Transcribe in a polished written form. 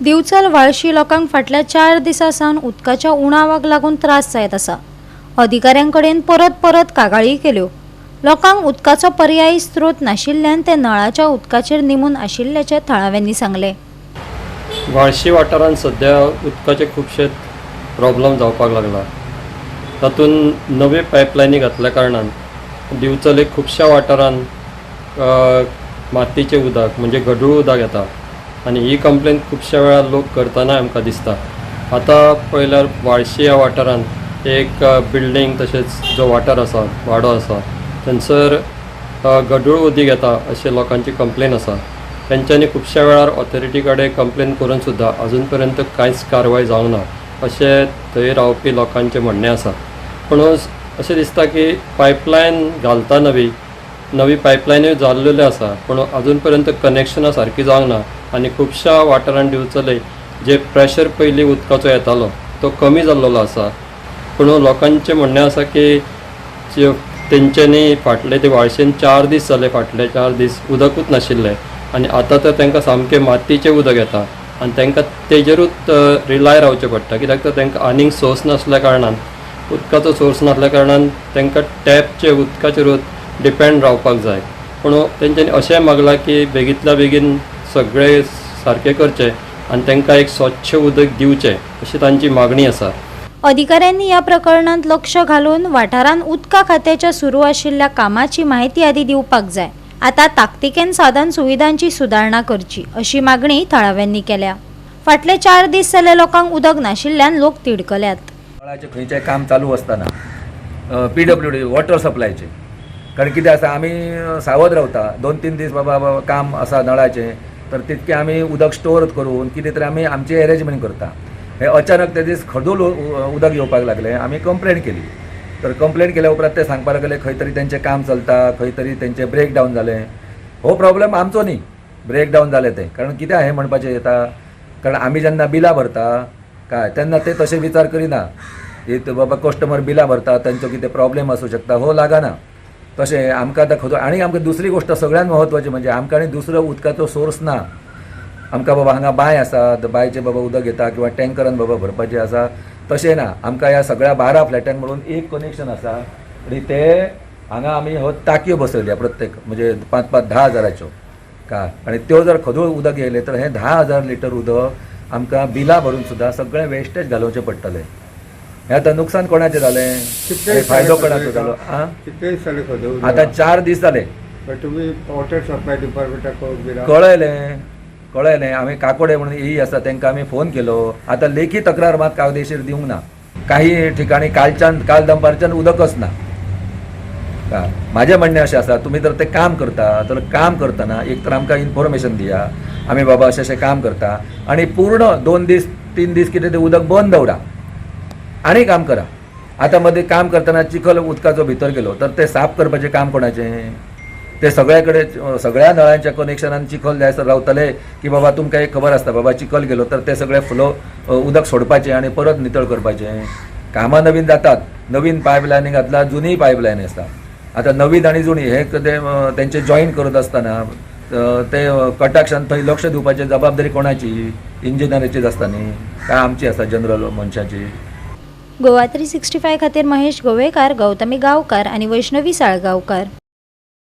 दिवचल वाळशी लोकांक फाटल्या 4 दिसांसावन उदकाच्या उणावाक लागून त्रास जायत आसा। अधिकाऱ्यांकडेन परत परत कागाळी केल्यो। लोकांक उदकाचो पर्यायी स्त्रोत नाशिल्ल्यान ते नळाच्या उदकाचेर निमून आशिल्ल्याचे थळाव्यांनी सांगले। वाळशी वाठारांत सध्या उदकाचे खूबशे प्रॉब्लेम जावपाक लागला। तातूंत नवे पायपलायनी घातल्या कारणान दिवचल एक खुबश्या वाठारांत मातयेचें उदक म्हणजे गढूळ उदक येता आनी ही कंप्लेन खुबश्या वेळार लोक करतना आमकां दिसता। आतां पळयल्यार वाळशी ह्या वाठारांत एक बिल्डींग तशेंच जो वाठार आसा वाडो आसा थंयसर गढूळ उदक येता अशें लोकांची कंप्लेन आसा। तेंच्यांनी खुबश्या वेळार ऑथॉरिटी कडेन कंप्लेन करून सुद्दां अजून पर्यंत कांयच कारवाय जावंक ना अशें थंय रावपी लोकांचें म्हणणें आसा। पूण अशें दिसता की पायपलायन घालता नवी पायपलायन्यो जाल्ल्यो आसा पूण अजून पर्यंत कनेक्शनां सारकी जावंक ना आनी खुबश्या वाठारांत दिवचले जे प्रेशर पयलीं उदकाचो येतालो तो कमी जाल्लो आसा। पूण लोकांचें म्हणणें आसा की तेंच्यांनी फाटले ते वाळशेन 4 दीस जाले, फाटले 4 दीस उदकूच नाशिल्लें आनी आतां तर तांकां सामकें मातयेचें उदक येता आनी तांकां तेजेरूच रिलाय रावचें पडटा, कित्याक तर तांकां आनीक सोर्स नासल्या कारणान उदकाचो सोर्स नासल्या कारणान तांकां टॅपचे उदकाचेरूच डिपेंड रावपाक जाय। पूण तेंच्यांनी अशें मागलां की बेगींतल्या बेगीन सगळें सारकें करचें आनी तांकां एक स्वच्छ उदक दिवचें अशी तांची मागणी आसा। अधिकाऱ्यांनी या प्रकरणात लक्ष घालून वाठारांत उदका खात्याच्या सुरू आशिल्ल्या कामाची माहिती आदी दिवपाक जाय। आता ताकतिकेन साधन सुविधांची सुदारणा करची अशी मागणी थळाव्यांनी केल्या। फाटले 4 दीस जाले लोकांक उदक नाशिल्ल्यान लोक तिडकल्यात। नळाचें खंयचें काम चालू आसतना PWD वॉटर सप्लायचें, कारण कितें आसा आमी सावध रावता 2-3 दीस बाबा काम आसा नळाचें तर तितकें आमी उदक स्टोर करून कितें तरी आमी आमचें अरेंजमेंट करता। हे अचानक ते दीस खडूल उदक येवपाक लागलें, आमी कंप्लेंट केली। तर कंप्लेंट केल्या उपरांत ते सांगपाक लागले खंय तरी तेंचें काम चलता, खंय तरी तेंचें ब्रेक डावन जालें। हो प्रॉब्लेम आमचो न्ही ब्रेक डावन जालें तें, कारण कितें हें म्हणपाचें येता, कारण आमी जेन्ना बिलां भरता काय तेन्ना ते तशें विचार करिना बाबा कस्टमर बिलां भरता तेंचो कितें प्रॉब्लेम आसूं शकता हो लागना। तशें आमकां आतां खबर आनी आमकां दुसरी गोश्ट सगळ्यान म्हत्वाची म्हणजे आमकां आनी दुसरो उदकाचो सोर्स ना। आमकां बाबा हांगा बांय आसा, बांयचें बाबा उदक येता किंवा टँकरान बाबा भरपाचें आसा, तशें ना। आमकां ह्या सगळ्या 12 फ्लॅटांक म्हणून एक कनेक्शन आसा आनी ते हांगा आमी हो टाकयो बसयल्या प्रत्येक म्हणजे 5-10 हजाराच्यो काय, आनी त्यो जर खदूळ उदक येयलें तर हें 10,000 लिटर उदक आमकां बिलां भरून सुद्दां सगळें वेस्टेज घालोवचें पडटलें। हें आतां नुकसान कोणाचें जालें, फायदो कोणाचो जालो? आतां 4 दीस जाले वॉटर सप्लाय डिपार्टमेंटाक कळयलें आमी काकोडे म्हणून ही आसा तांकां आमी फोन केलो। आतां लेखी तक्रार मात कायदेशीर दिवंक ना। काही ठिकाणी काल दनपारच्यान उदकच ना। म्हाजें म्हणणें अशें आसा तुमी जर तें काम करता तर काम करतना एक तर आमकां इन्फॉर्मेशन दिया आमी बाबा अशें काम करता आनी पूर्ण 2 दीस 3 दीस कितें तें उदक बंद दवरा आनी काम करा। आतां मदीं काम करतना चिखल उदकाचो भितर गेलो तर तें साफ करपाचें काम कोणाचें? ते सगळ्या कडेन सगळ्या नळांच्या कनेक्शनान चिखल जायसर रावतले की बाबा तुमकां एक खबर आसता बाबा चिखल गेलो तर ते सगळें फ्लो उदक सोडपाचें आनी परत नितळ करपाचें। कामां नवीन जातात, नवीन पायपलायनी घातला, जुनी पायपलायन आसता। आतां नवीन आनी जुनी हे तेंचे जॉईन करत आसतना ते कटाक्षान थंय लक्ष दिवपाची जबाबदारी कोणाची? इंजिनियराचीच आसता न्ही काय आमची आसा जनरल मनशाची? गोवा 365 खातीर महेश गोवेकार, गौतमी गांवकार आनी वैष्णवी साळगांवकार।